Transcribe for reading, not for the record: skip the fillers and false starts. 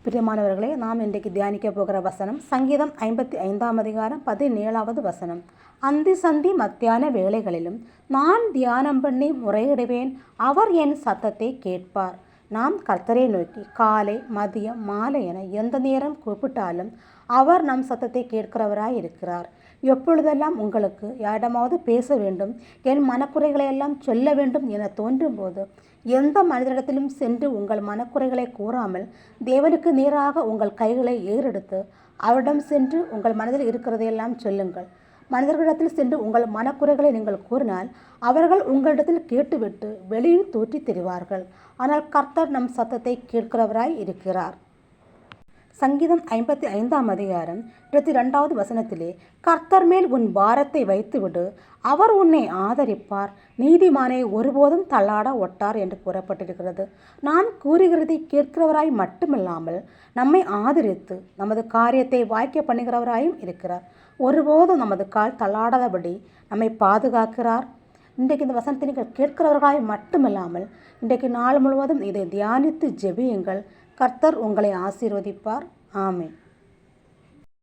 பிரியமானவர்களே, நாம் இன்றைக்கு தியானிக்க போகிற வசனம் சங்கீதம் 55ஆம் அதிகாரம் 17வது வசனம். அந்தி சந்தி மத்தியான வேளைகளிலும் நான் தியானம் பண்ணி முறையிடுவேன், அவர் என் சத்தத்தை கேட்பார். நாம் கர்த்தரை நோக்கி காலை மதியம் மாலை என எந்த நேரம் கூப்பிட்டாலும் அவர் நம் சத்தத்தை கேட்கிறவராய் இருக்கிறார். எப்பொழுதெல்லாம் உங்களுக்கு யாரிடமாவது பேச வேண்டும், என் மனக்குறைகளை எல்லாம் சொல்ல வேண்டும் என தோன்றும் போது எந்த மனிதரிடத்திலும் சென்று உங்கள் மனக்குறைகளை கூறாமல் தேவனுக்கு நேராக உங்கள் கைகளை ஏறெடுத்து அவரிடம் சென்று உங்கள் மனதில் இருக்கிறதையெல்லாம் சொல்லுங்கள். மனிதர்களிடத்தில் சென்று உங்கள் மனக்குறைகளை நீங்கள் கூறினால் அவர்கள் உங்களிடத்தில் கேட்டுவிட்டு வெளியில் தோற்றி தெரிவார்கள். ஆனால் கர்த்தர் நம் சத்தத்தை கேட்கிறவராய் இருக்கிறார். சங்கீதம் 55ஆம் அதிகாரம் 22வது வசனத்திலே, கர்த்தர் மேல் உன் பாரத்தை வைத்துவிடு, அவர் உன்னை ஆதரிப்பார், நீதிமானை ஒருபோதும் தள்ளாட ஒட்டார் என்று கூறப்பட்டிருக்கிறது. நாம் கூறுகிறதை கேட்கிறவராய் மட்டுமில்லாமல் நம்மை ஆதரித்து நமது காரியத்தை வாய்க்க பண்ணுகிறவராயும் இருக்கிறார். ஒருபோதும் நமது கால் தள்ளாடாதபடி நம்மை பாதுகாக்கிறார். இன்றைக்கு இந்த வசனத்தை நீங்கள் கேட்கிறவர்களாய் மட்டுமில்லாமல் இன்றைக்கு நாள் முழுவதும் இதை தியானித்து ஜெபியுங்கள். கர்த்தர் உங்களை ஆசீர்வதிப்பார். ஆமென்.